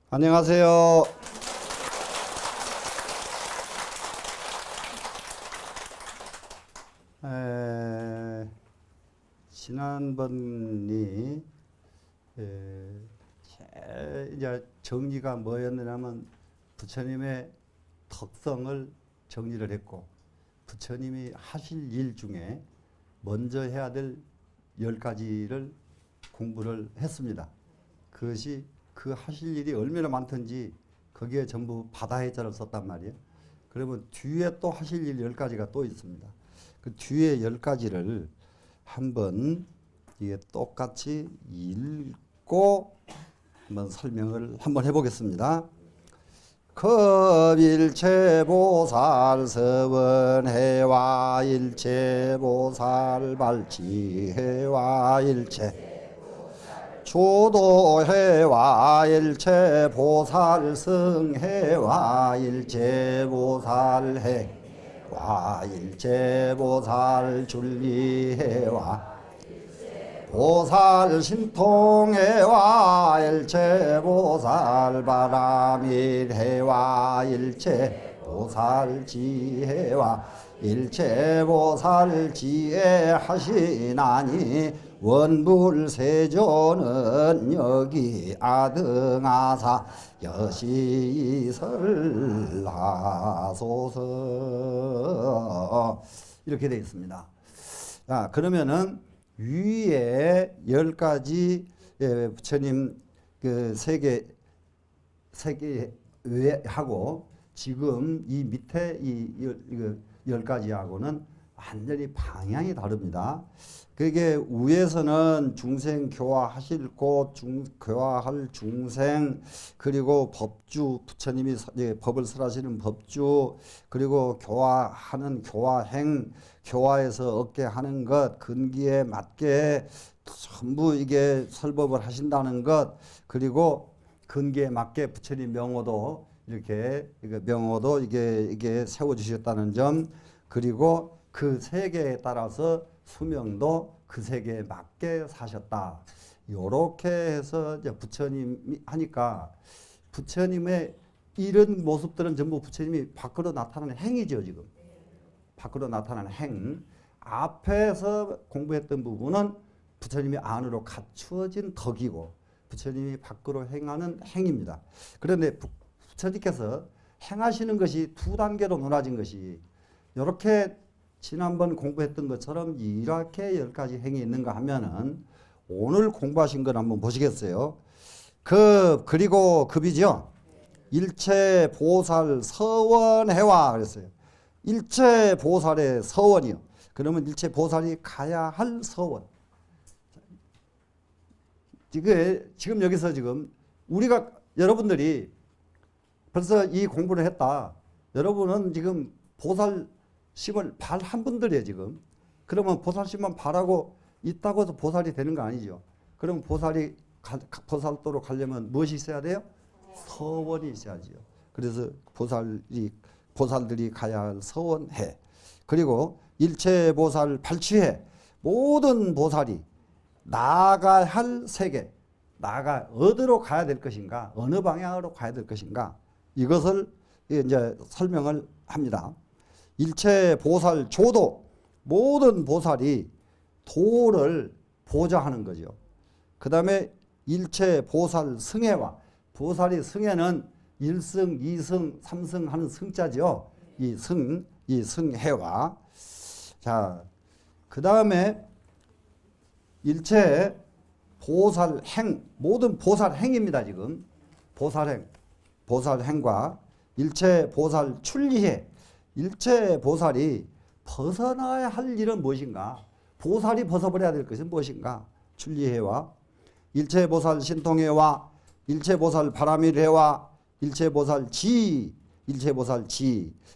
안녕하세요. 지난번이 제일 이제 정리가 뭐였느냐면 부처님의 특성을 정리를 했고, 부처님이 하실 일 중에 먼저 해야 될 10가지를 공부를 했습니다. 그것이 그 하실 일이 얼마나 많든지 거기에 전부 바다해자를 썼단 말이에요. 그러면 뒤에 또 하실 일 10가지가 또 있습니다. 그 뒤에 10가지를 한번 이게 똑같이 읽고 한번 설명을 한번 해보겠습니다. 겁일체보살 서원해와 일체보살 발치해와 일체 조도해와 일체보살 승해와 일체보살해와 일체보살 줄리해와 보살 신통해와 일체보살 바라밀해와 일체보살 지해와 일체보살 지혜하시나니 원불세조는 여기 아등아사 여시설하소서 이렇게 되어 있습니다. 자, 그러면은 위에 10가지 부처님 그 세계 하고 지금 이 밑에 이 10가지하고는 완전히 방향이 다릅니다. 그게 위에서는 중생 교화하실 곳, 교화할 중생, 그리고 법주, 부처님이 법을 설하시는 법주, 그리고 교화하는 교화행, 교화에서 얻게 하는 것, 근기에 맞게 전부 이게 설법을 하신다는 것, 그리고 근기에 맞게 부처님 명호도 이렇게 명호도 이게 세워주셨다는 점, 그리고 그 세계에 따라서 수명도 그 세계에 맞게 사셨다. 요렇게 해서 이제 부처님이 하니까 부처님의 이런 모습들은 전부 부처님이 밖으로 나타나는 행이죠, 지금. 밖으로 나타나는 행. 앞에서 공부했던 부분은 부처님이 안으로 갖추어진 덕이고 부처님이 밖으로 행하는 행입니다. 그런데 부처님께서 행하시는 것이 두 단계로 나눠진 것이 이렇게 지난번 공부했던 것처럼 이렇게 10가지 행이 있는가 하면은 오늘 공부하신 걸 한번 보시겠어요? 그리고 급이죠. 일체 보살 서원해와 그랬어요. 일체 보살의 서원이요. 그러면 일체 보살이 가야 할 서원. 지금 여기서 지금 우리가 여러분들이 벌써 이 공부를 했다. 여러분은 지금 보살심을 발한 분들이에요, 지금. 그러면 보살심만 발하고 있다고 해서 보살이 되는 거 아니죠. 그럼 보살도로 가려면 무엇이 있어야 돼요? 서원이 있어야지요. 그래서 보살들이 가야 할 서원해. 그리고 일체 보살 발취해. 모든 보살이 나아가야 할 세계, 어디로 가야 될 것인가, 어느 방향으로 가야 될 것인가, 이것을 이제 설명을 합니다. 일체 보살 조도, 모든 보살이 도를 보좌하는 거죠. 그 다음에 일체 보살 승해와, 보살이 승해는 1승, 2승, 3승 하는 승자죠. 이 승해와. 자, 그 다음에 일체 보살행, 모든 보살행입니다, 지금. 보살행과 일체 보살 출리해. 일체 보살이 벗어나야 할 일은 무엇인가? 보살이 벗어버려야 될 것은 무엇인가? 출리해와 일체 보살 신통해와 일체 보살 바라밀해와 일체 보살 지.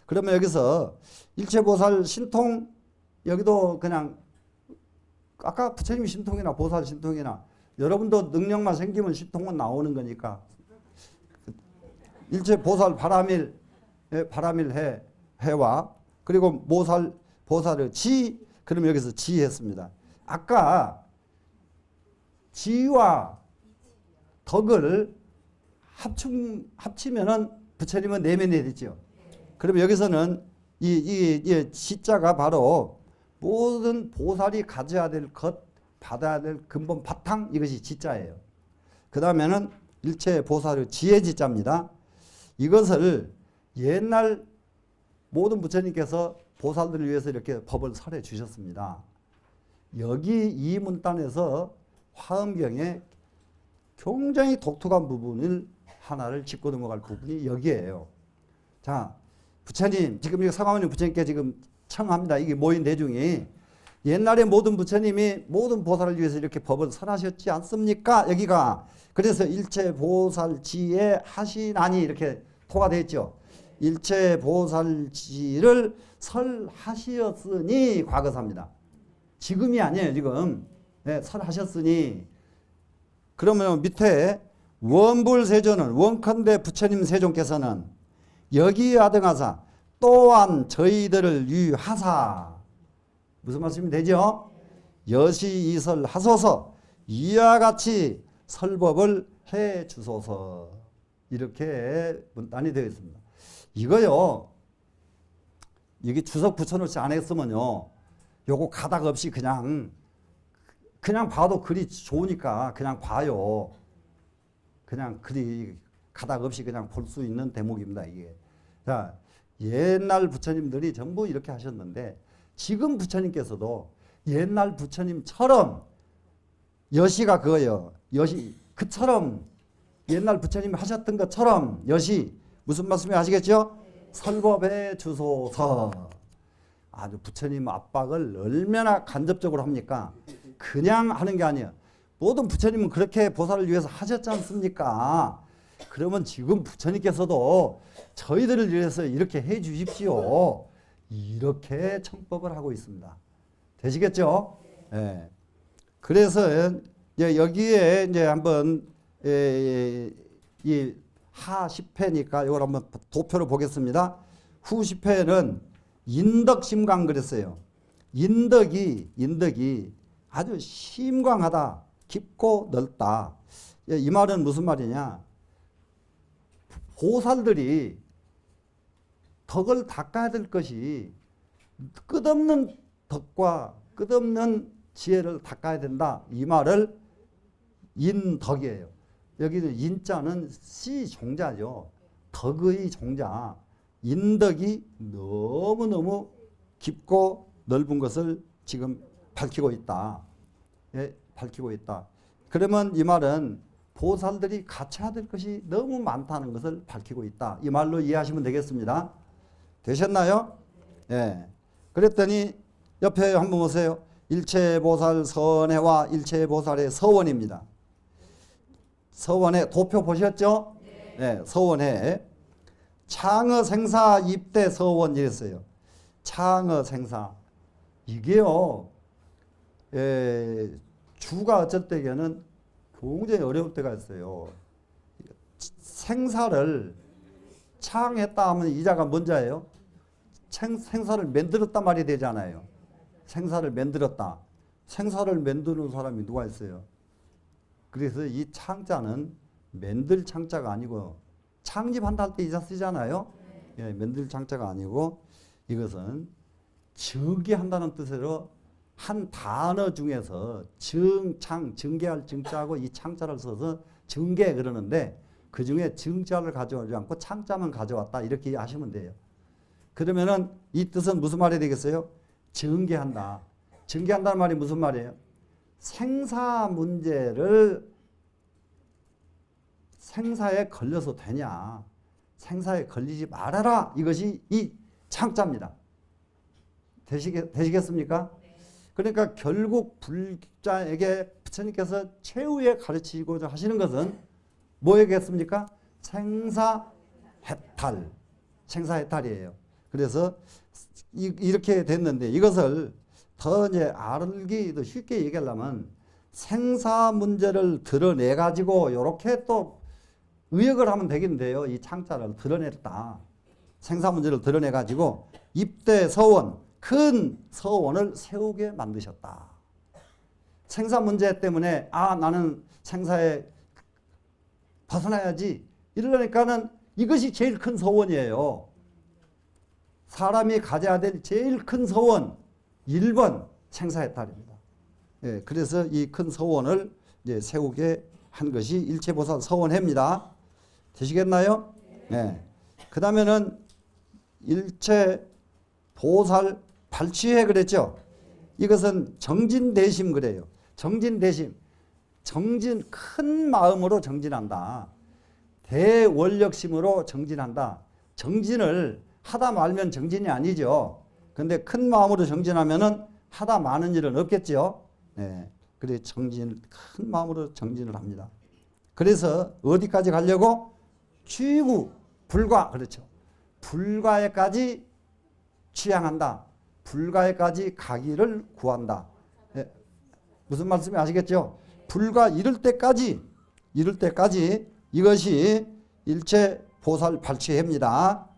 그러면 여기서 일체 보살 신통, 여기도 그냥 아까 부처님 신통이나 보살 신통이나 여러분도 능력만 생기면 신통은 나오는 거니까 일체 보살 바라밀해와 그리고 보살을 지, 그럼 여기서 지했습니다. 아까 지와 덕을 합치면은 부처님은 내면이 되죠. 그러면 여기서는 이 시자가 바로 모든 보살이 가져야 될 것, 받아야 될 근본 바탕, 이것이 지자예요. 그 다음에는 일체 보살의 지혜 지자입니다. 이것을 옛날 모든 부처님께서 보살들을 위해서 이렇게 법을 설해 주셨습니다. 여기 이 문단에서 화엄경에 굉장히 독특한 부분을 하나를 짚고 넘어갈 부분이 여기에요. 자, 부처님, 지금 사가모니 부처님께 지금 청합니다. 이게 모인 내중이 옛날에 모든 부처님이 모든 보살을 위해서 이렇게 법을 설하셨지 않습니까? 여기가 그래서 일체 보살지에 하시나니 이렇게 토가 되어 있죠. 일체 보살지를 설하시었으니 과거사입니다. 지금이 아니에요. 지금 설하셨으니. 그러면 밑에 원불세존은 원컨대 부처님 세존께서는 여기에 아등하사 또한 저희들을 유하사 무슨 말씀이 되죠? 여시이설 하소서 이와 같이 설법을 해 주소서 이렇게 문단이 되어 있습니다. 이거요. 여기 주석 붙여놓지 않았으면요. 요거 가닥 없이 그냥 봐도 글이 좋으니까 그냥 봐요. 그냥 글이 가닥 없이 그냥 볼 수 있는 대목입니다. 이게. 자, 옛날 부처님들이 전부 이렇게 하셨는데 지금 부처님께서도 옛날 부처님처럼 여시가 그거예요. 여시 그처럼 옛날 부처님 하셨던 것처럼 여시 무슨 말씀이 아시겠죠? 설법해 주소서. 아주 부처님 압박을 얼마나 간접적으로 합니까? 그냥 하는 게 아니에요. 모든 부처님은 그렇게 보살을 위해서 하셨지 않습니까? 그러면 지금 부처님께서도 저희들을 위해서 이렇게 해 주십시오. 이렇게 청법을 하고 있습니다. 되시겠죠? 예. 그래서 이제 여기에 이제 한번 이 하 10회니까 이걸 한번 도표로 보겠습니다. 후 10회는 인덕심광 그랬어요. 인덕이 아주 심광하다, 깊고 넓다. 이 말은 무슨 말이냐? 보살들이 덕을 닦아야 될 것이 끝없는 덕과 끝없는 지혜를 닦아야 된다. 이 말을 인덕이에요. 여기는 인자는 시 종자죠. 덕의 종자. 인덕이 너무너무 깊고 넓은 것을 지금 밝히고 있다. 예, 밝히고 있다. 그러면 이 말은 보살들이 갖춰야 될 것이 너무 많다는 것을 밝히고 있다. 이 말로 이해하시면 되겠습니다. 되셨나요? 예. 그랬더니 옆에 한번 보세요. 일체보살 선해와 일체보살의 서원입니다. 서원해 도표 보셨죠? 네. 서원해 창어생사 입대 서원 이랬어요. 창어생사 이게요. 주가 어쩔 때에는 굉장히 어려울 때가 있어요. 생사를 창했다 하면 이자가 뭔 자예요? 생사를 만들었단 말이 되잖아요. 생사를 만들었다. 생사를 만드는 사람이 누가 있어요? 그래서 이 창자는 만들 창자가 아니고 창립한다 할 때 이자 쓰잖아요. 예, 만들 창자가 아니고 이것은 증개한다는 뜻으로 한 단어 중에서 증창, 증개할 증자하고 이 창자를 써서 증개 그러는데 그 중에 증자를 가져오지 않고 창자만 가져왔다 이렇게 하시면 돼요. 그러면은 이 뜻은 무슨 말이 되겠어요? 증개한다. 증개한다는 말이 무슨 말이에요? 생사 문제를 생사에 걸려서 되냐? 생사에 걸리지 말아라. 이것이 이 창자입니다. 되시겠습니까? 그러니까 결국 불자에게 부처님께서 최후에 가르치고자 하시는 것은 뭐겠습니까? 생사해탈. 생사해탈이에요. 그래서 이렇게 됐는데 이것을 더 이제 알기 더 쉽게 얘기하려면 생사 문제를 드러내 가지고 이렇게 또 의역을 하면 되겠는데요. 이 창자를 드러냈다. 생사 문제를 드러내 가지고 입대 서원, 큰 서원을 세우게 만드셨다. 생사 문제 때문에 나는 생사에 벗어나야지 이러니까는 이것이 제일 큰 서원이에요. 사람이 가져야 될 제일 큰 서원 1번 생사해탈입니다. 예, 그래서 이 큰 서원을 이제 세우게 한 것이 일체보살 서원해입니다. 되시겠나요? 네. 그 다음에는 일체보살 발취해 그랬죠. 이것은 정진대심 그래요. 정진대심. 정진, 큰 마음으로 정진한다. 대원력심으로 정진한다. 정진을 하다 말면 정진이 아니죠. 근데 큰 마음으로 정진하면은 하다 마는 일은 없겠죠. 네. 그래 정진, 큰 마음으로 정진을 합니다. 그래서 어디까지 가려고? 취구, 불과, 그렇죠. 불가에까지 취향한다. 불가에까지 가기를 구한다. 네. 무슨 말씀이 아시겠죠? 불가 이를 때까지 이것이 일체 보살 발취해입니다.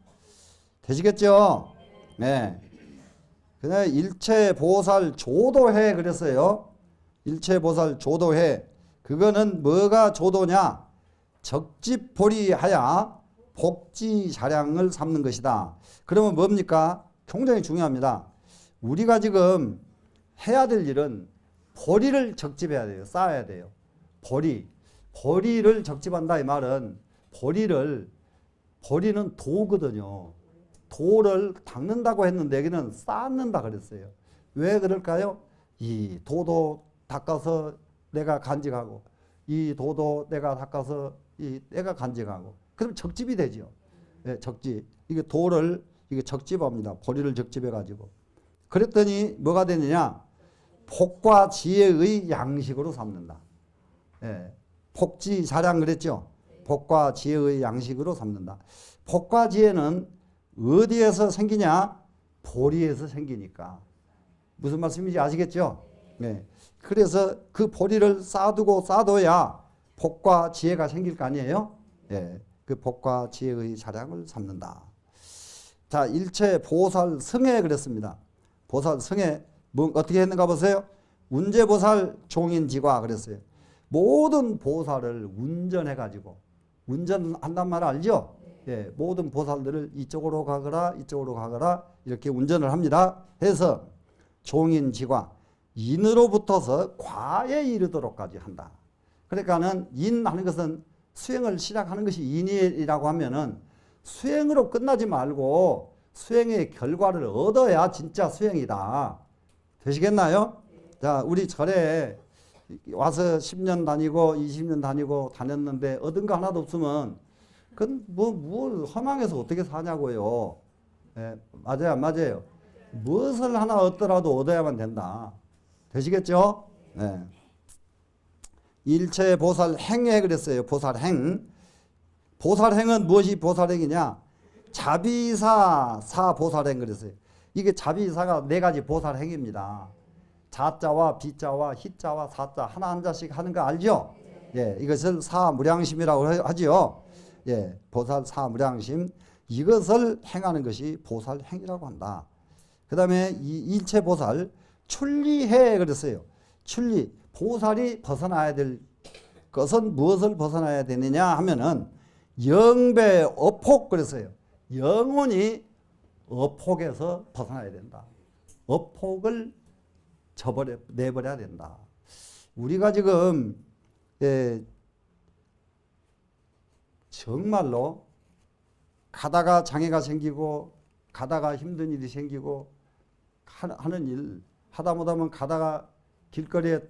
되시겠죠? 네. 그다음에 일체 보살 조도해 그랬어요. 일체 보살 조도해. 그거는 뭐가 조도냐? 적집보리하야 복지 자량을 삼는 것이다. 그러면 뭡니까? 굉장히 중요합니다. 우리가 지금 해야 될 일은 보리를 적집해야 돼요. 쌓아야 돼요. 보리를 적집한다 이 말은 보리는 도거든요. 도를 닦는다고 했는데 여기는 쌓는다 그랬어요. 왜 그럴까요? 이 도도 닦아서 내가 간직하고 이 도도 내가 닦아서 내가 간직하고 그럼 적집이 되죠. 네, 적집. 이게 도를 이게 적집합니다. 보리를 적집해 가지고. 그랬더니 뭐가 되느냐? 복과 지혜의 양식으로 삼는다. 네, 복지 자량 그랬죠. 복과 지혜의 양식으로 삼는다. 복과 지혜는 어디에서 생기냐? 보리에서 생기니까. 무슨 말씀인지 아시겠죠? 네. 그래서 그 보리를 쌓아둬야 복과 지혜가 생길 거 아니에요? 네. 그 복과 지혜의 자량을 삼는다. 자, 일체 보살 승해 그랬습니다. 보살 승해 뭐 어떻게 했는가 보세요. 운제보살 종인지과 그랬어요. 모든 보살을 운전해가지고 운전한단 말 알죠? 예, 모든 보살들을 이쪽으로 가거라 이쪽으로 가거라 이렇게 운전을 합니다. 해서 종인지과 인으로 붙어서 과에 이르도록까지 한다. 그러니까는 인하는 것은 수행을 시작하는 것이 인이라고 하면은 수행으로 끝나지 말고 수행의 결과를 얻어야 진짜 수행이다. 되시겠나요? 자, 우리 절에 와서 10년 다니고 20년 다녔는데 얻은 거 하나도 없으면 그건 뭘 허망해서 어떻게 사냐고요. 예, 맞아요, 안 맞아요? 무엇을 하나 얻더라도 얻어야만 된다. 되시겠죠? 네. 일체 보살 행해 그랬어요. 보살행. 보살행은 무엇이 보살행이냐? 자비사 사 보살행 그랬어요. 이게 자비사가 4가지 보살행입니다. 자자와 비자와 희자와 사자 하나 한 자씩 하는 거 알죠? 예, 이것을 사무량심이라고 하지요. 예, 보살 사무량심 이것을 행하는 것이 보살행이라고 한다. 그 다음에 이 일체 보살 출리해 그랬어요. 출리 보살이 벗어나야 될 것은 무엇을 벗어나야 되느냐 하면은 영배 어폭 그랬어요. 영혼이 어폭에서 벗어나야 된다. 어폭을 내버려야 된다. 우리가 지금 정말로 가다가 장애가 생기고 가다가 힘든 일이 생기고 하는 일 하다 못하면 가다가 길거리에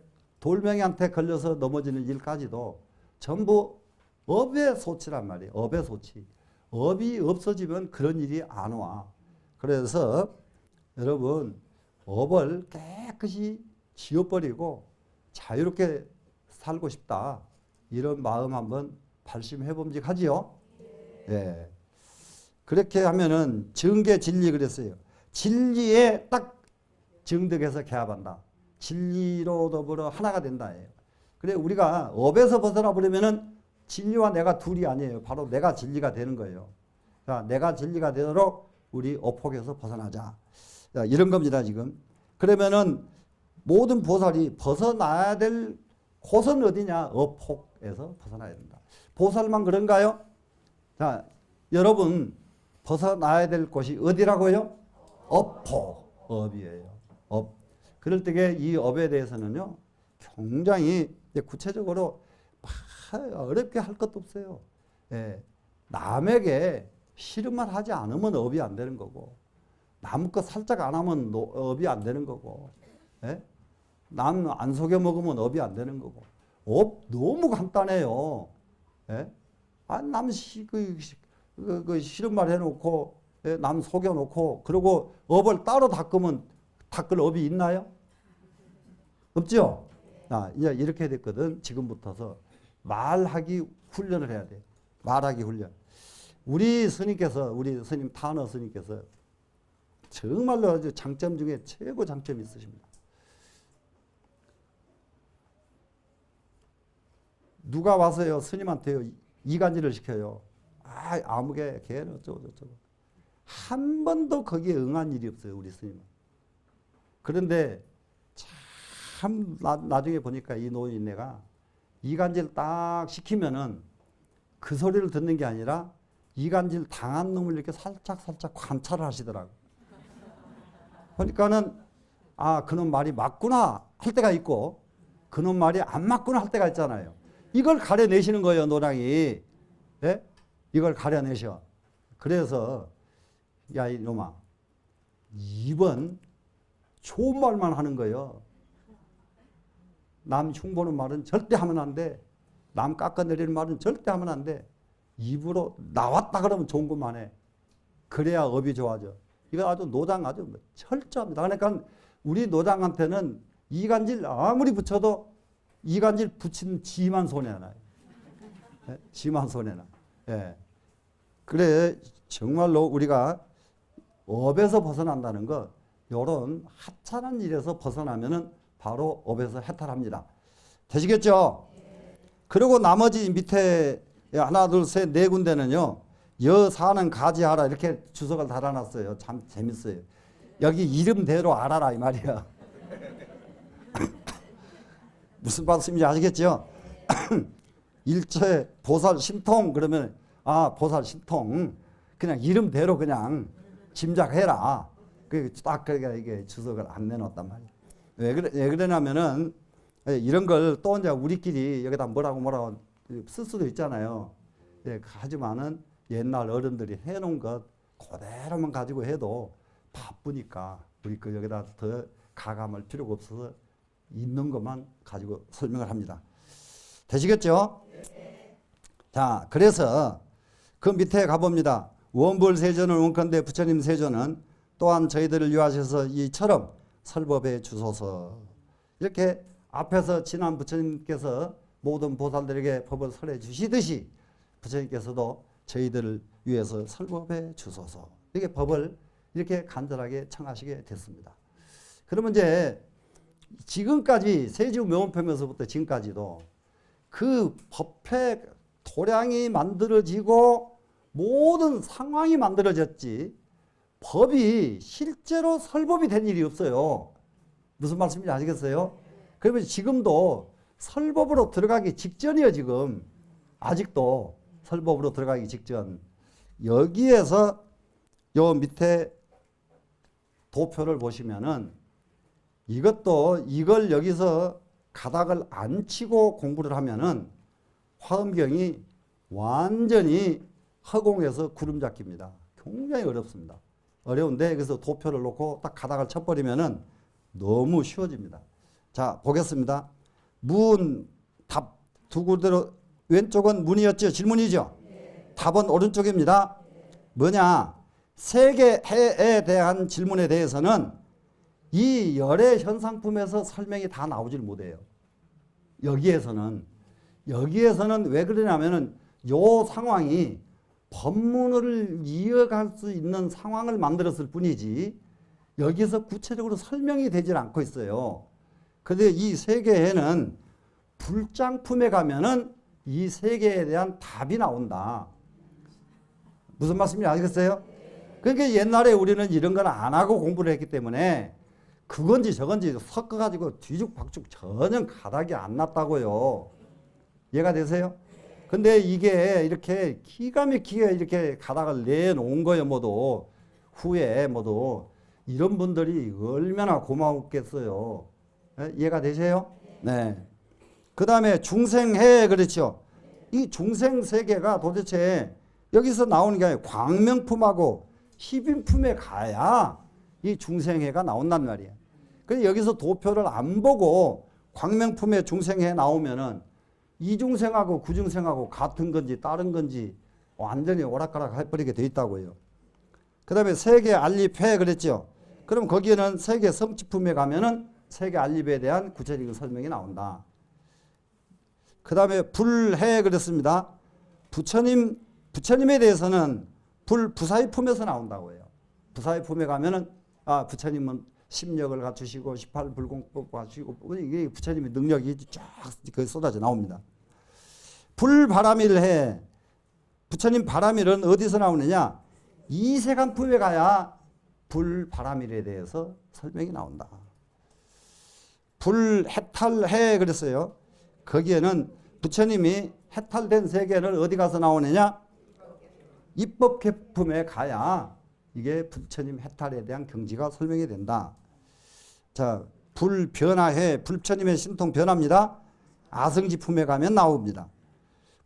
돌멩이한테 걸려서 넘어지는 일까지도 전부 업의 소치란 말이에요. 업의 소치. 업이 없어지면 그런 일이 안 와. 그래서 여러분 업을 깨끗이 지워버리고 자유롭게 살고 싶다. 이런 마음 한번 발심해 봄직하지요. 예. 그렇게 하면은 정계 진리 그랬어요. 진리에 딱 정득해서 개합한다. 진리로 더불어 하나가 된다예요. 그래 우리가 업에서 벗어나 버리면은 진리와 내가 둘이 아니에요. 바로 내가 진리가 되는 거예요. 자, 내가 진리가 되도록 우리 업폭에서 벗어나자. 자, 이런 겁니다, 지금. 그러면은 모든 보살이 벗어나야 될 곳은 어디냐? 업폭에서 벗어나야 된다. 보살만 그런가요? 자, 여러분 벗어나야 될 곳이 어디라고요? 업포, 업이에요. 업. 그럴 때에 이 업에 대해서는요, 굉장히 구체적으로 어렵게 할 것도 없어요. 예, 남에게 싫음만 하지 않으면 업이 안 되는 거고, 남 거 살짝 안 하면 업이 안 되는 거고, 예? 남 안 속여 먹으면 업이 안 되는 거고, 업 너무 간단해요. 예? 아, 남 싫은 말 해놓고, 예? 남 속여놓고, 그리고 업을 따로 닦을 업이 있나요? 없죠? 아, 이제 이렇게 됐거든. 지금부터서 말하기 훈련을 해야 돼. 말하기 훈련. 우리 스님 타너 스님께서 정말로 아주 장점 중에 최고 장점이 있으십니다. 누가 와서요, 스님한테요, 이간질을 시켜요. 아, 아무개, 걔는 어쩌고. 한 번도 거기에 응한 일이 없어요, 우리 스님은. 그런데 참, 나중에 보니까 이 노인네가 이간질 딱 시키면은 그 소리를 듣는 게 아니라 이간질 당한 놈을 이렇게 살짝 관찰을 하시더라고. 그러니까는, 아, 그놈 말이 맞구나 할 때가 있고, 그놈 말이 안 맞구나 할 때가 있잖아요. 이걸 가려내시는 거예요, 노랑이. 예? 이걸 가려내셔. 그래서, 야, 이놈아, 이번 좋은 말만 하는 거예요. 남 흉보는 말은 절대 하면 안 돼. 남 깎아내리는 말은 절대 하면 안 돼. 입으로 나왔다 그러면 좋은 것만 해. 그래야 업이 좋아져. 이거 아주 노장 아주 철저합니다. 그러니까 우리 노장한테는 이간질 아무리 붙여도 이간질 붙이는 지만 손해나요. 예? 지만 손해나. 예. 그래 정말로 우리가 업에서 벗어난다는 거, 요런 하찮은 일에서 벗어나면은 바로 업에서 해탈합니다. 되시겠죠? 그리고 나머지 밑에 하나, 둘, 셋, 네 군데는요, 여 사는 가지하라 이렇게 주석을 달아놨어요. 참 재밌어요. 여기 이름대로 알아라 이 말이야. 무슨 말씀인지 아시겠죠? 일체 보살 신통 그러면, 아, 보살 신통 그냥 이름대로 그냥 짐작해라. 딱 그러니까 이게 주석을 안 내놨단 말이야. 왜 그러냐면은 이런 걸 또 이제 우리끼리 여기다 뭐라고 쓸 수도 있잖아요. 예, 하지만은 옛날 어른들이 해놓은 것 그대로만 가지고 해도 바쁘니까 우리 그 여기다 더 가감할 필요가 없어서 있는 것만 가지고 설명을 합니다. 되시겠죠? 자, 그래서 그 밑에 가봅니다. 원불 세존을 원컨대 부처님 세존은 또한 저희들을 위하셔서 이처럼 설법해 주소서. 이렇게 앞에서 지난 부처님께서 모든 보살들에게 법을 설해 주시듯이 부처님께서도 저희들을 위해서 설법해 주소서. 이렇게 법을 이렇게 간절하게 청하시게 됐습니다. 그러면 이제 지금까지 세지명언편에서부터 지금까지도 그 법의 도량이 만들어지고 모든 상황이 만들어졌지 법이 실제로 설법이 된 일이 없어요. 무슨 말씀인지 아시겠어요? 그러면 지금도 설법으로 들어가기 직전이에요. 지금 아직도 설법으로 들어가기 직전. 여기에서 요 밑에 도표를 보시면은 이걸 여기서 가닥을 안 치고 공부를 하면은 화엄경이 완전히 허공에서 구름 잡기입니다. 굉장히 어렵습니다. 어려운데 그래서 도표를 놓고 딱 가닥을 쳐버리면은 너무 쉬워집니다. 자, 보겠습니다. 문, 답 두 군데로 왼쪽은 문이었죠. 질문이죠. 답은 오른쪽입니다. 뭐냐? 세계해에 대한 질문에 대해서는 이 열의 현상품에서 설명이 다 나오질 못해요. 여기에서는 왜 그러냐면은 요 상황이 법문을 이어갈 수 있는 상황을 만들었을 뿐이지 여기서 구체적으로 설명이 되질 않고 있어요. 그런데 이 세계에는 불장품에 가면은 이 세계에 대한 답이 나온다. 무슨 말씀인지 아시겠어요? 그러니까 옛날에 우리는 이런 건 안 하고 공부를 했기 때문에 그건지 저건지 섞어가지고 뒤죽박죽 전혀 가닥이 안 났다고요. 이해가 되세요? 근데 이게 이렇게 기가 막히게 이렇게 가닥을 내놓은 거예요, 모두. 후에 모두. 이런 분들이 얼마나 고마웠겠어요. 이해가 되세요? 네. 그 다음에 중생해, 그렇죠. 이 중생 세계가 도대체 여기서 나오는 게 아니라 광명품하고 희빈품에 가야 이 중생해가 나온단 말이에요. 그래서 여기서 도표를 안 보고 광명품에 중생해 나오면은 이중생하고 구중생하고 같은 건지 다른 건지 완전히 오락가락 해버리게 돼 있다고요. 그 다음에 세계 알립해 그랬죠. 그럼 거기에는 세계 성취품에 가면은 세계 알립에 대한 구체적인 설명이 나온다. 그 다음에 불해 그랬습니다. 부처님에 대해서는 부사의품에서 나온다고 해요. 부사의품에 가면은 부처님은 심력을 갖추시고 18불공법 갖추시고 이게 부처님의 능력이 쫙 쏟아져 나옵니다. 불바라밀해. 부처님 바라밀은 어디서 나오느냐? 이세간품에 가야 불바라밀에 대해서 설명이 나온다. 불해탈해 그랬어요. 거기에는 부처님이 해탈된 세계는 어디 가서 나오느냐? 입법계품에 가야 이게 부처님 해탈에 대한 경지가 설명이 된다. 자, 불변화해. 부처님의 신통 변화입니다. 아성지품에 가면 나옵니다.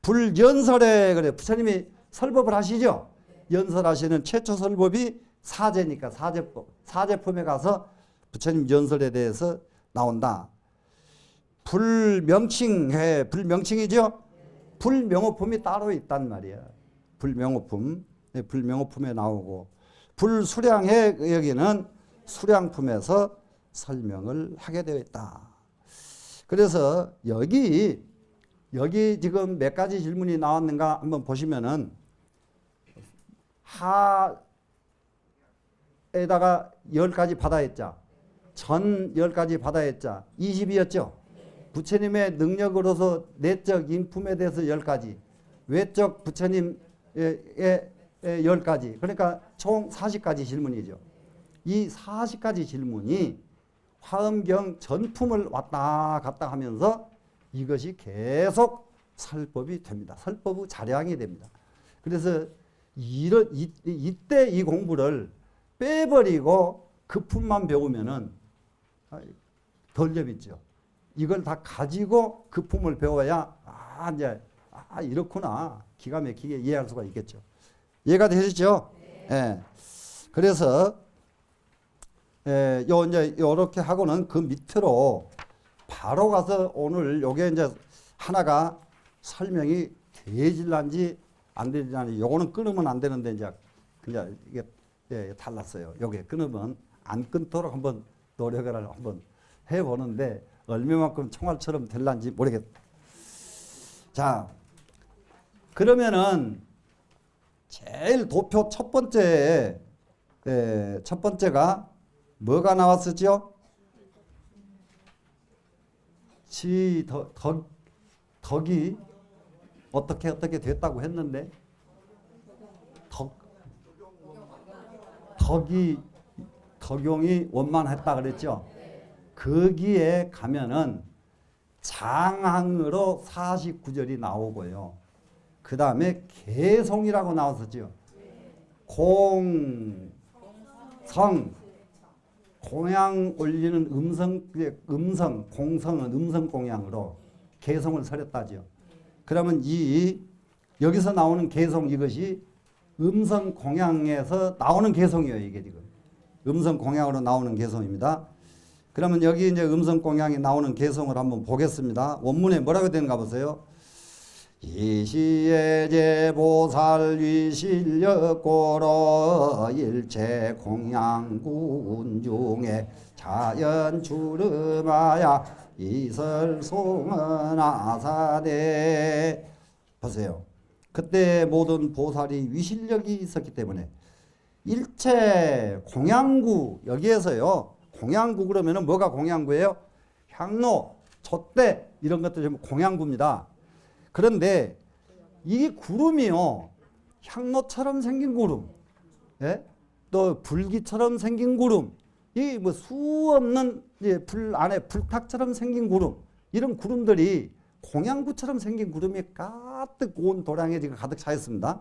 불연설해. 그래. 부처님이 설법을 하시죠? 연설하시는 최초 설법이 사제니까 사제법. 사제품에 가서 부처님 연설에 대해서 나온다. 불명칭해. 불명칭이죠? 불명호품이 따로 있단 말이야. 불명호품. 불명호품에 나오고. 불수량해. 여기는 수량품에서 설명을 하게 되어 있다. 그래서 여기 지금 몇 가지 질문이 나왔는가 한번 보시면은 하에다가 10가지 받아했자. 전 10가지 받아했자. 20이었죠. 부처님의 능력으로서 내적 인품에 대해서 10가지. 외적 부처님의 10가지. 그러니까 총 40가지 질문이죠. 이 40가지 질문이 화엄경 전품을 왔다 갔다 하면서 이것이 계속 설법이 됩니다. 설법의 자량이 됩니다. 그래서 이때 이 공부를 빼버리고 그 품만 배우면은 덜 재밌죠. 이걸 다 가지고 그 품을 배워야 이제 이렇구나 기가 막히게 이해할 수가 있겠죠. 이해가 되시죠? 네. 그래서 이제 이렇게 하고는 그 밑으로 바로 가서 오늘 요게 이제 하나가 설명이 되질란지 안 되질란지 요거는 끊으면 안 되는데 이제 이게 달랐어요. 요게 끊으면 안 끊도록 한번 노력을 한번 해보는데 얼마만큼 총알처럼 될란지 모르겠다. 자, 그러면은 제일 도표 첫 번째가 뭐가 나왔었죠? 덕이 어떻게 됐다고 했는데 덕용이 원만했다 그랬죠? 거기에 가면은 장항으로 49절이 나오고요. 그 다음에 개송이라고 나왔었죠. 공양 올리는 공성은 음성 공양으로 개송을 설했다죠. 그러면 여기서 나오는 개송 이것이 음성 공양에서 나오는 개송이에요. 이게 지금 음성 공양으로 나오는 개송입니다. 그러면 여기 이제 음성 공양이 나오는 개송을 한번 보겠습니다. 원문에 뭐라고 되는가 보세요. 이시에 제보살 위실력고로 일체 공양군 중에 자연 주름하야 이설송은 아사대. 보세요. 그때 모든 보살이 위실력이 있었기 때문에 일체 공양구 여기에서요. 공양구 그러면은 뭐가 공양구예요? 향로, 촛대 이런 것들이 전부 공양구입니다. 그런데 이 구름이요. 향로처럼 생긴 구름, 또 불기처럼 생긴 구름, 이 뭐 수 없는 불 안에 불탁처럼 생긴 구름, 이런 구름들이 공양구처럼 생긴 구름이 가득 온 도량에 지금 가득 차 있습니다.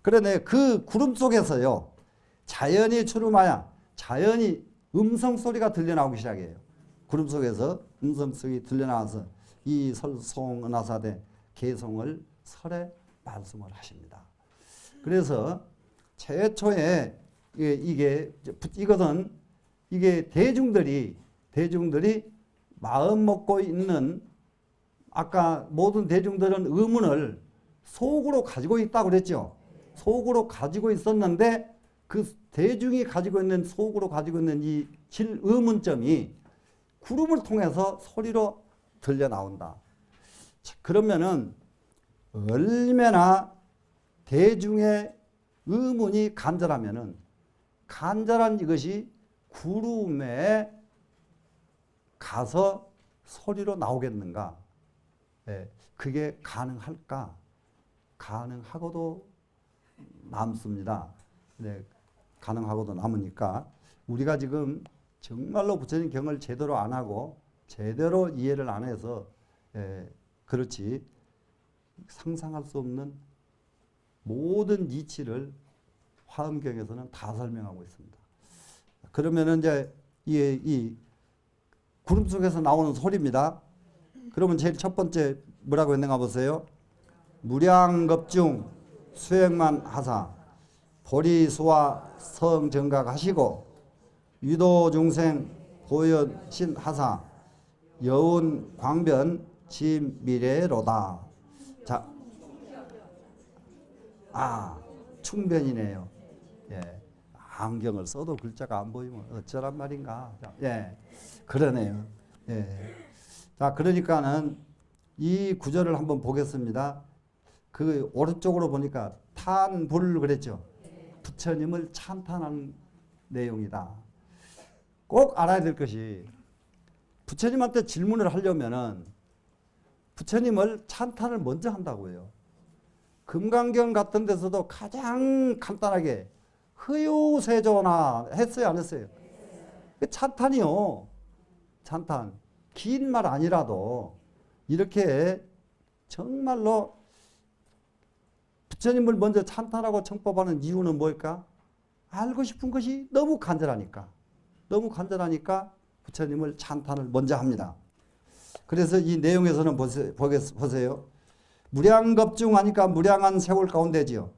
그러네 그 구름 속에서요. 자연이 추름하여 자연이 음성 소리가 들려나오기 시작해요. 구름 속에서 음성 소리 들려나와서 이 설송은하사대 개송을 설에 말씀을 하십니다. 그래서 최초에 이것은 이게 대중들이 마음 먹고 있는 아까 모든 대중들은 의문을 속으로 가지고 있다고 그랬죠. 속으로 가지고 있었는데 그 대중이 가지고 있는 속으로 가지고 있는 이 의문점이 구름을 통해서 소리로 들려 나온다. 그러면은 얼마나 대중의 의문이 간절하면은 간절한 이것이 구름에 가서 소리로 나오겠는가? 그게 가능할까? 가능하고도 남습니다. 가능하고도 남으니까 우리가 지금 정말로 부처님 경을 제대로 안 하고 제대로 이해를 안 해서 그렇지 상상할 수 없는 모든 이치를 화엄경에서는 다 설명하고 있습니다. 그러면은 이제 이 구름 속에서 나오는 소리입니다. 그러면 제일 첫 번째 뭐라고 했는가 보세요. 무량겁중 수행만 하사 보리수와 성정각하시고 유도중생 보현신 하사 여운 광변 진미래로다. 자, 충변이네요. 예, 안경을 써도 글자가 안 보이면 어쩌란 말인가. 예, 그러네요. 예. 자, 그러니까는 이 구절을 한번 보겠습니다. 그 오른쪽으로 보니까 탄불 그랬죠. 부처님을 찬탄한 내용이다. 꼭 알아야 될 것이 부처님한테 질문을 하려면은 부처님을 찬탄을 먼저 한다고 해요. 금강경 같은 데서도 가장 간단하게 허요세조나 했어요, 안 했어요? 찬탄이요. 찬탄. 긴 말 아니라도 이렇게 정말로 부처님을 먼저 찬탄하고 청법하는 이유는 뭘까? 알고 싶은 것이 너무 간절하니까. 너무 간절하니까 부처님을 찬탄을 먼저 합니다. 그래서 이 내용에서는 보세요. 무량겁중하니까 무량한 세월 가운데지요.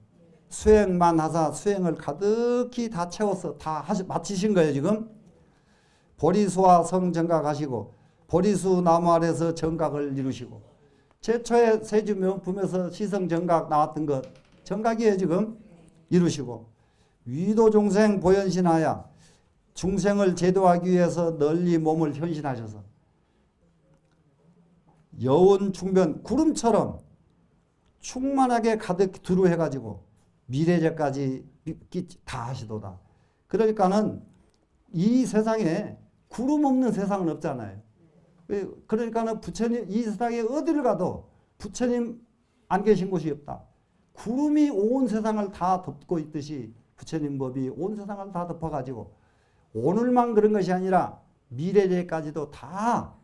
수행만 하사 수행을 가득히 다 채워서 다 마치신 거예요, 지금. 보리수와 성정각하시고 보리수 나무 아래서 정각을 이루시고 최초의 세주명품에서 시성정각 나왔던 것 정각이에요, 지금. 이루시고 위도중생 보현신하여 중생을 제도하기 위해서 널리 몸을 현신하셔서 여운 충변 구름처럼 충만하게 가득 두루해가지고 미래제까지 다 하시도다. 그러니까는 이 세상에 구름 없는 세상은 없잖아요. 그러니까는 부처님 이 세상에 어디를 가도 부처님 안 계신 곳이 없다. 구름이 온 세상을 다 덮고 있듯이 부처님 법이 온 세상을 다 덮어가지고 오늘만 그런 것이 아니라 미래제까지도 다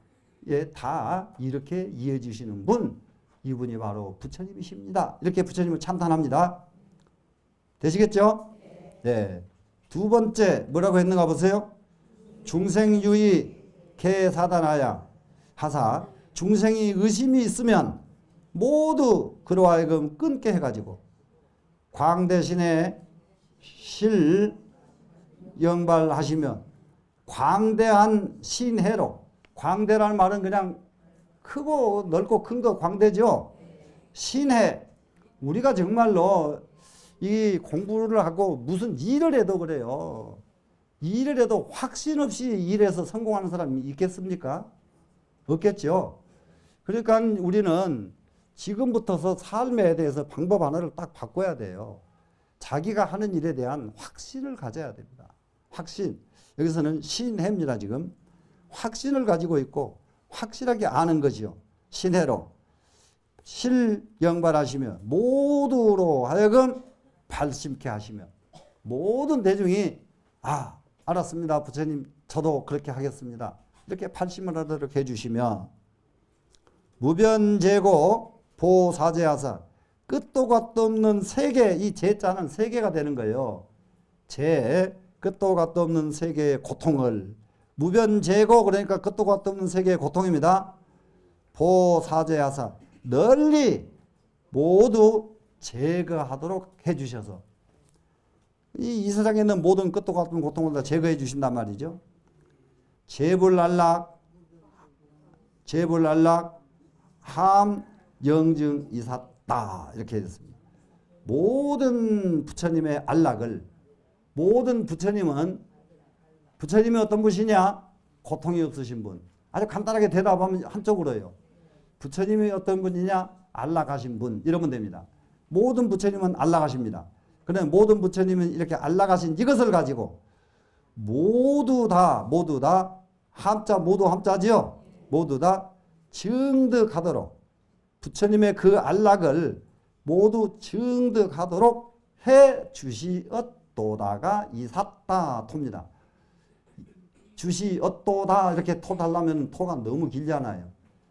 이렇게 이어주시는 분, 이분이 바로 부처님이십니다. 이렇게 부처님을 찬탄합니다. 되시겠죠? 네. 두 번째 뭐라고 했는가 보세요. 중생유의 개사단하야 하사 중생이 의심이 있으면 모두 그로 하여금 끊게 해가지고 광대신에 실 영발하시면 광대한 신해로 광대라는 말은 그냥 크고 넓고 큰 거 광대죠. 신해 우리가 정말로 이 공부를 하고 무슨 일을 해도 그래요. 일을 해도 확신 없이 일해서 성공하는 사람이 있겠습니까? 없겠죠. 그러니까 우리는 지금부터서 삶에 대해서 방법 하나를 딱 바꿔야 돼요. 자기가 하는 일에 대한 확신을 가져야 됩니다. 확신. 여기서는 신해입니다, 지금. 확신을 가지고 있고 확실하게 아는 거지요. 신해로. 실영발하시며 모두로 하여금 발심케 하시며 모든 대중이 알았습니다. 부처님 저도 그렇게 하겠습니다. 이렇게 발심을 하도록 해주시며 무변재고 보사제하사 끝도 갓도 없는 세계, 이 제자는 세계가 되는 거예요. 끝도 갓도 없는 세계의 고통을 무변제고, 그러니까 끝도 갓도 없는 세계의 고통입니다. 보사제하사 널리 모두 제거하도록 해주셔서 이 세상에 있는 모든 끝도 갓도 없는 고통을 다 제거해 주신단 말이죠. 제불안락 함 영증 이삿다 이렇게 됐습니다. 모든 부처님의 안락을, 모든 부처님이 어떤 분이냐? 고통이 없으신 분. 아주 간단하게 대답하면 한쪽으로요. 부처님이 어떤 분이냐? 안락하신 분 이러면 됩니다. 모든 부처님은 안락하십니다. 그런데 모든 부처님은 이렇게 안락하신 이것을 가지고 모두 다 함자, 모두 함자지요. 모두 다 증득하도록, 부처님의 그 안락을 모두 증득하도록 해 주시었도다가 이삿다 토입니다. 주시었도다 이렇게 토 달라면 토가 너무 길잖아요.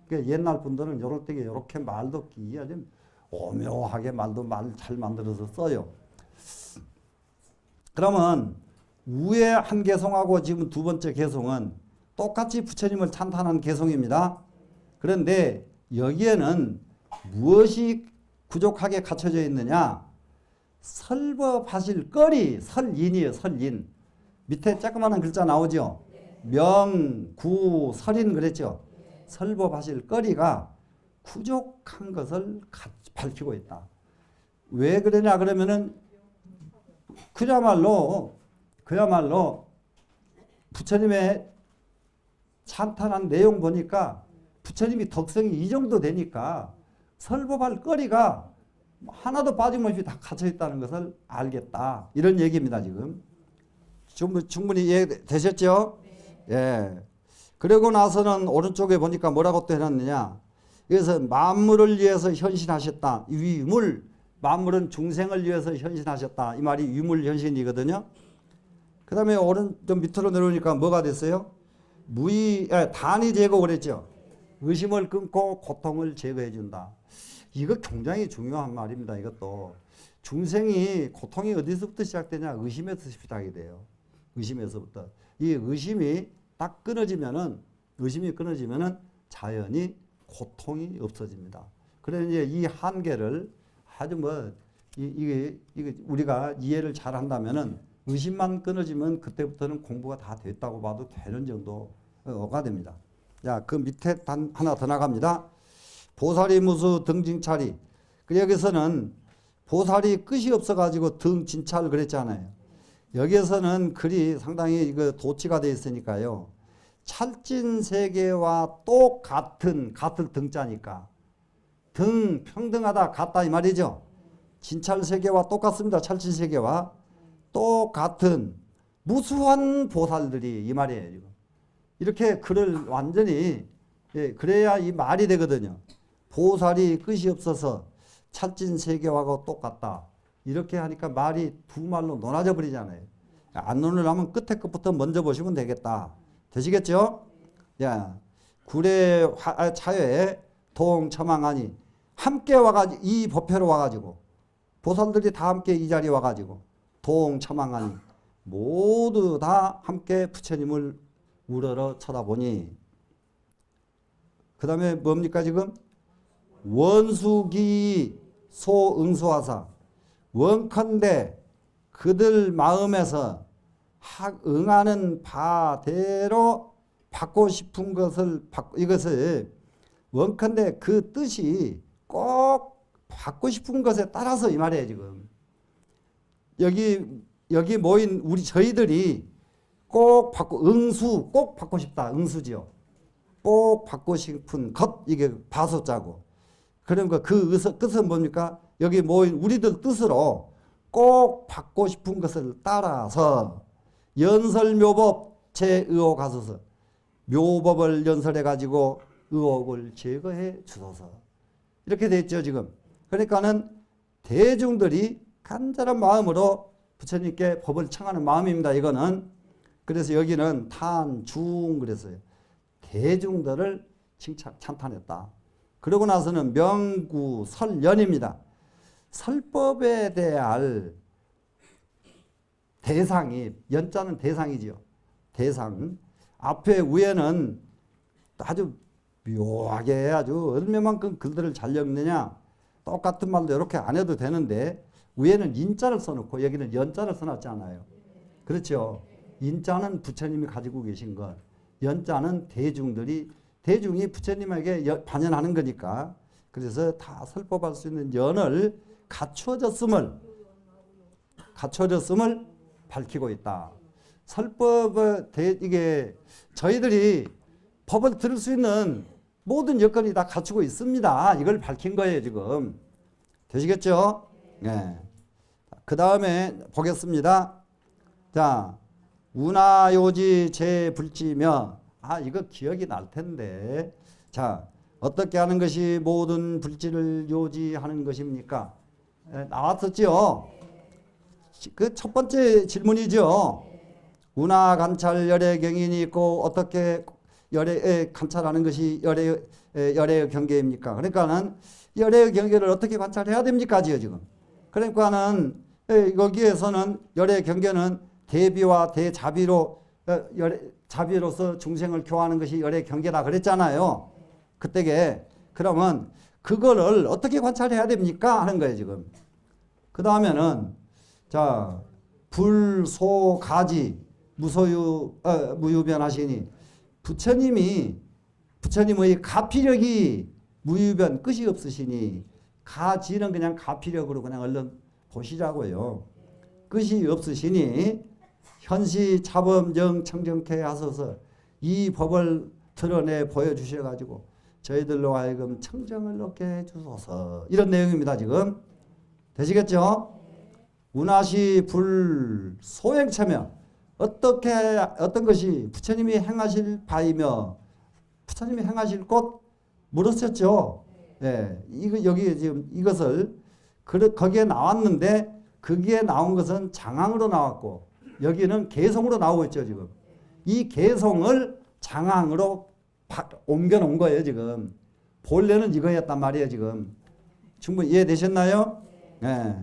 그러니까 옛날 분들은 요럴 때 이렇게 말도 좀 오묘하게 말 잘 만들어서 써요. 그러면 위에 한 개송하고 지금 두 번째 개송은 똑같이 부처님을 찬탄한 개송입니다. 그런데 여기에는 무엇이 부족하게 갖춰져 있느냐? 설법하실 거리, 설인이에요. 설인. 밑에 조그마한 글자 나오죠? 명, 구, 설인 그랬죠? 설법하실 거리가 부족한 것을 밝히고 있다. 왜 그러냐 그러면은 그야말로 부처님의 찬탄한 내용 보니까 부처님이 덕성이 이 정도 되니까 설법할 거리가 하나도 빠짐없이 다 갇혀 있다는 것을 알겠다. 이런 얘기입니다, 지금. 충분히 이해되셨죠? 예. 그러고 나서는 오른쪽에 보니까 뭐라고 또 해놨느냐. 그래서 만물을 위해서 현신하셨다. 위물, 만물은 중생을 위해서 현신하셨다. 이 말이 위물현신이거든요. 그 다음에 좀 밑으로 내려오니까 뭐가 됐어요? 단이 제거 그랬죠. 의심을 끊고 고통을 제거해 준다. 이거 굉장히 중요한 말입니다. 이것도. 중생이 고통이 어디서부터 시작되냐? 의심에서 시작이 돼요. 의심에서부터. 이 의심이 딱 끊어지면은 자연히 고통이 없어집니다. 그래서 이제 이 한계를 아주 이게 우리가 이해를 잘 한다면은 의심만 끊어지면 그때부터는 공부가 다 됐다고 봐도 되는 정도가 됩니다. 자, 그 밑에 하나 더 나갑니다. 보살이 무수 등진찰이. 여기서는 보살이 끝이 없어가지고 등진찰 그랬잖아요. 여기에서는 글이 상당히 도치가 되어 있으니까요. 찰진 세계와 똑같은, 같을 등자니까. 평등하다, 같다 이 말이죠. 진찰 세계와 똑같습니다. 찰진 세계와 똑같은 무수한 보살들이 이 말이에요. 지금. 이렇게 글을 완전히, 그래야 이 말이 되거든요. 보살이 끝이 없어서 찰진 세계와 똑같다. 이렇게 하니까 말이 두 말로 논아져 버리잖아요. 안 논으려면 끝에 것부터 먼저 보시면 되겠다. 되시겠죠? 야, 구례 차여에 동처망하니 함께 와가지고 이 법회로 와가지고 보살들이 다 함께 이 자리에 와가지고 동처망하니 모두 다 함께 부처님을 우러러 쳐다보니 그 다음에 뭡니까 지금? 원수기 소응수하사 원컨대 그들 마음에서 응하는 바대로 받고 싶은 이것을 원컨대 그 뜻이 꼭 받고 싶은 것에 따라서 이 말이에요 지금. 여기 모인 저희들이 꼭 받고 응수 꼭 받고 싶다. 응수지요. 꼭 받고 싶은 것 이게 바소자고. 그러니까 그 뜻은 뭡니까? 여기 모인 우리들 뜻으로 꼭 받고 싶은 것을 따라서 연설묘법 제의혹하소서. 묘법을 연설해 가지고 의혹을 제거해 주소서. 이렇게 됐죠 지금. 그러니까는 대중들이 간절한 마음으로 부처님께 법을 청하는 마음입니다. 이거는. 그래서 여기는 탄중 그랬어요. 대중들을 찬탄했다. 그러고 나서는 명구 설연입니다. 설법에 대할 대상이, 연자는 대상이지요. 대상. 앞에 위에는 아주 묘하게 아주 얼마만큼 글들을 잘 읽느냐. 똑같은 말도 이렇게 안 해도 되는데 위에는 인자를 써놓고 여기는 연자를 써놨잖아요. 그렇죠. 인자는 부처님이 가지고 계신 것. 연자는 대중이 부처님에게 반연하는 거니까. 그래서 다 설법할 수 있는 연을 갖추어졌음을 밝히고 있다. 설법을 이게 저희들이 법을 들을 수 있는 모든 여건이 다 갖추고 있습니다. 이걸 밝힌 거예요, 지금. 되시겠죠? 네. 그 다음에 보겠습니다. 자, 운하요지 제불지며, 이거 기억이 날 텐데. 자, 어떻게 하는 것이 모든 불지를 요지하는 것입니까? 나왔었죠? 그 첫 번째 질문이죠. 운하 관찰 열의 경인이 있고 어떻게 열의 관찰하는 것이 열의 경계입니까? 그러니까는 열의 경계를 어떻게 관찰해야 됩니까? 지금. 그러니까는 여기에서는 열의 경계는 대비와 대자비로 자비로서 중생을 교화하는 것이 열의 경계다 그랬잖아요. 그때게. 그러면 그거를 어떻게 관찰해야 됩니까? 하는 거예요, 지금. 그 다음에는 자, 불소 가지 무유변하시니 부처님의 가피력이 무유변 끝이 없으시니 가지는 그냥 가피력으로 그냥 얼른 보시자고요. 끝이 없으시니 현시 차범정 청정케 하소서. 이 법을 드러내 보여주셔가지고 저희들로 하여금 청정을 얻게 해주소서. 이런 내용입니다. 지금. 되시겠죠? 운하시 불 소행체며 어떤 것이 부처님이 행하실 바이며 부처님이 행하실 곳 물었었죠. 예, 여기 지금 이것을 거기에 나왔는데 거기에 나온 것은 장항으로 나왔고 여기는 개성으로 나오고 있죠. 지금 이 개성을 장항으로 옮겨 놓은 거예요. 지금 본래는 이거였단 말이에요. 지금 충분히 이해되셨나요? 예.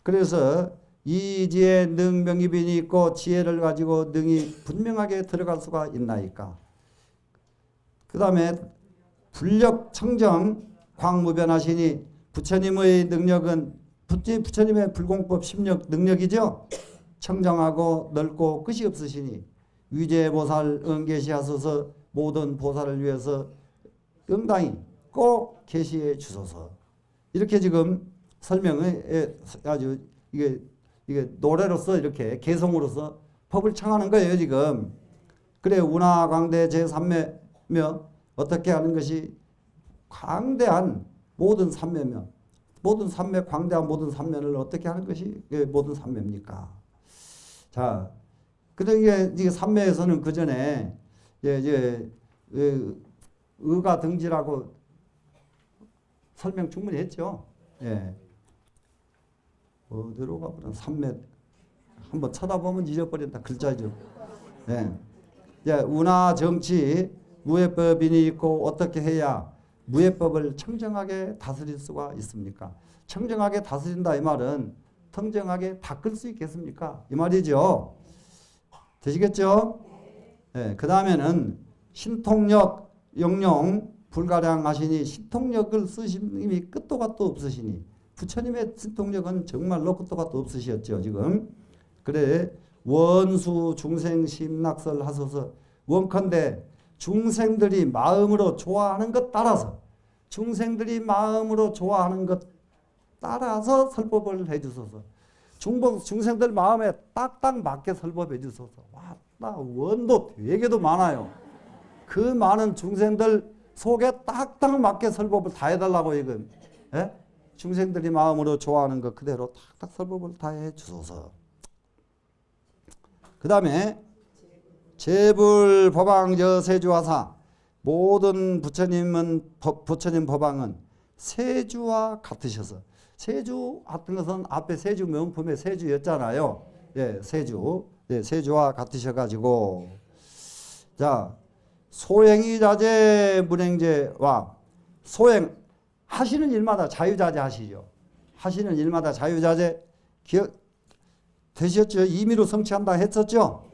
그래서 이지에 능명입인이 있고 지혜를 가지고 능이 분명하게 들어갈 수가 있나이까. 그 다음에 불력 청정 광무변하시니 부처님의 능력은 부처님의 불공법 심력 능력이죠. 청정하고 넓고 끝이 없으시니 위제보살 응계시하소서. 모든 보살을 위해서 응당히 꼭 계시해 주소서. 이렇게 지금 설명을 아주 이게 노래로서 이렇게 개성으로서 법을 청하는 거예요. 지금. 그래 운하광대 제3매며 어떻게 하는 것이 광대한 모든 삼매며 모든 삼매 광대한 모든 삼매를 어떻게 하는 것이 모든 삼매입니까? 자, 그러니까 이게 삼매에서는 그 전에 이제 의가 등지라고 설명 충분히 했죠. 예. 어디로 가보면 삼매 한번 쳐다보면 잊어버린다 글자죠. 예. 운하 정치 무해법인이 있고 어떻게 해야 무해법을 청정하게 다스릴 수가 있습니까? 청정하게 다스린다 이 말은 청정하게 닦을 수 있겠습니까? 이 말이죠. 되시겠죠? 예. 그 다음에는 신통력 영영 불가량하시니 신통력을 쓰신 이미 끝도 갓도 없으시니 부처님의 신통력은 정말로 끝도 갓도 없으셨죠. 지금. 그래 원수 중생 심낙설 하소서. 원컨대 중생들이 마음으로 좋아하는 것 따라서 중생들이 마음으로 좋아하는 것 따라서 설법을 해주소서. 중생들 마음에 딱딱 맞게 설법해 주소서. 와, 원도 되게도 많아요. 그 많은 중생들 속에 딱딱 맞게 설법을 다 해달라고 이건. 예? 중생들이 마음으로 좋아하는 것 그대로 딱딱 설법을 다 해주소서. 그 다음에 제불 법왕저 세주화사. 모든 부처님 법왕은 세주와 같으셔서. 세주 같은 것은 앞에 세주 명품의 세주였잖아요. 예, 세주. 예, 세주와 같으셔가지고. 자, 소행이 자제 문행제와 하시는 일마다 자유자재 하시죠. 하시는 일마다 자유자재 기억 되셨죠? 임의로 성취한다 했었죠?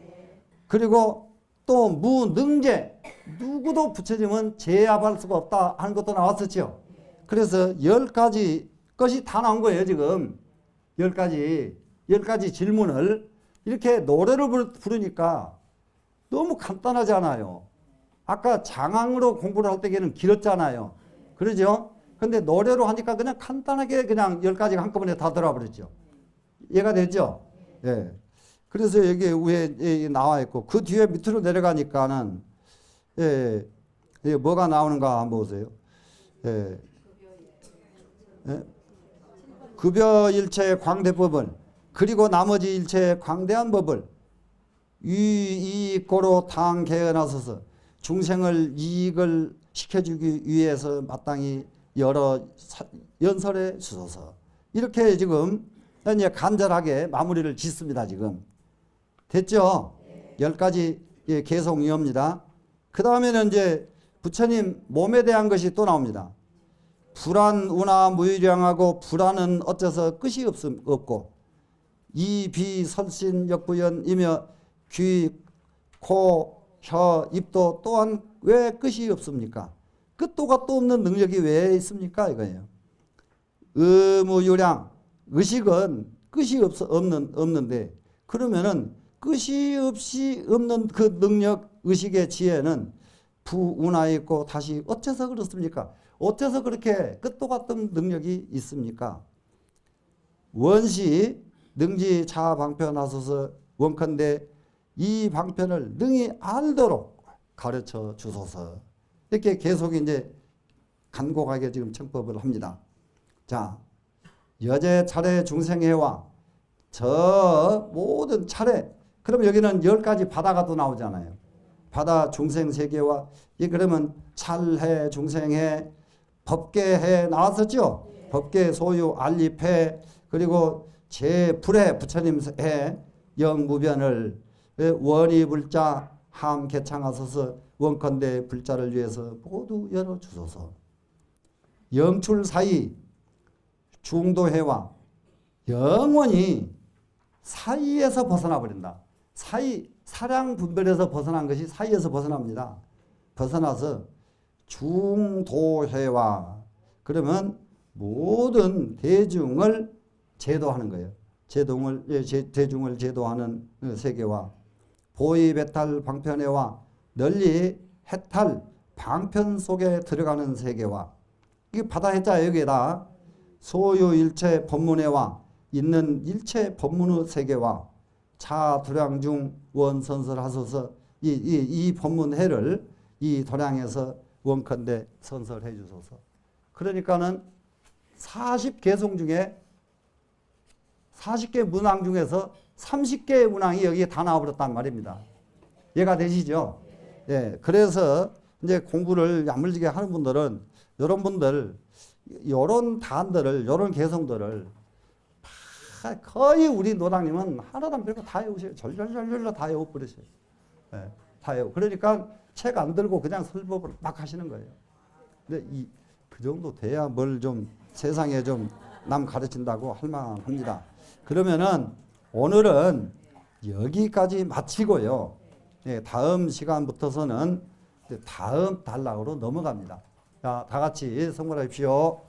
그리고 또 무능제, 누구도 부처님은 제압할 수가 없다 하는 것도 나왔었죠. 그래서 10가지 것이 다 나온 거예요, 지금. 10가지 질문을 이렇게 노래를 부르니까 너무 간단하지 않아요. 아까 장항으로 공부를 할 때에는 길었잖아요. 그러죠? 근데 노래로 하니까 그냥 간단하게 그냥 10가지가 한꺼번에 다 들어와 버렸죠. 이해가 되죠? 예. 그래서 여기 위에 나와 있고, 그 뒤에 밑으로 내려가니까는, 예, 뭐가 나오는가 한번 보세요. 예. 예. 급여일체의 광대법을, 그리고 나머지 일체의 광대한 법을 이익고로 당개헌하소서. 중생을 이익을 시켜주기 위해서 마땅히 여러 연설해 주소서. 이렇게 지금 이제 간절하게 마무리를 짓습니다. 지금 됐죠? 10가지 개송이옵니다. 그 다음에는 이제 부처님 몸에 대한 것이 또 나옵니다. 불안, 운하, 무유량하고 불안은 어째서 끝이 없고 이, 비, 설신, 역부연이며 귀, 코, 혀, 입도 또한 왜 끝이 없습니까? 끝도 갓도 없는 능력이 왜 있습니까? 이거예요. 의무유량, 의식은 끝이 없는데 그러면은 끝이 없이 없는 그 능력, 의식의 지혜는 부운하에 있고 다시 어째서 그렇습니까? 어째서 그렇게 끝도 같은 능력이 있습니까? 원시 능지 차 방편하소서. 원컨대 이 방편을 능히 알도록 가르쳐 주소서. 이렇게 계속 이제 간곡하게 지금 청법을 합니다. 자, 여제 차례 중생해와 저 모든 차례. 그럼 여기는 10가지 바다가 또 나오잖아요. 바다 중생 세계와 그러면 찰해 중생해 법계해 나왔었죠. 법계 소유 알립해 그리고 제불해 부처님 해 영무변을 원이 불자 함 개창하소서. 원컨대 불자를 위해서 모두 열어주소서. 영출사이 중도해와 영원히 사이에서 벗어나 버린다. 사량 분별에서 벗어난 것이 사이에서 벗어납니다. 벗어나서 중도해와 그러면 모든 대중을 제도하는 거예요. 대중을 제도하는 세계와 보이배탈 방편해와 널리 해탈 방편 속에 들어가는 세계와 이게 바다 해자 여기에다 소유일체 법문회와 있는 일체 법문의 세계와 차도량중 원선설하소서. 이 법문회를 이 도량에서 원컨대 선설해 주소서. 그러니까는 40개송 중에 40개 문항 중에서 30개의 문항이 여기에 다 나와버렸단 말입니다. 이해가 되시죠? 예. 그래서 이제 공부를 야물지게 하는 분들은 이런 분들 요런 단들을 요런 개성들을 거의 우리 노당님은 하나도 안 빼고 다 외우셔요. 절절절절로 다 외워버리셔요. 예, 다 외워. 그러니까 책 안 들고 그냥 설법을 막 하시는 거예요. 근데 그 정도 돼야 뭘 좀 세상에 좀 남 가르친다고 할 만합니다. 그러면은 오늘은 여기까지 마치고요. 예, 다음 시간부터서는 다음 단락으로 넘어갑니다. 자, 다 같이 성불하십시오.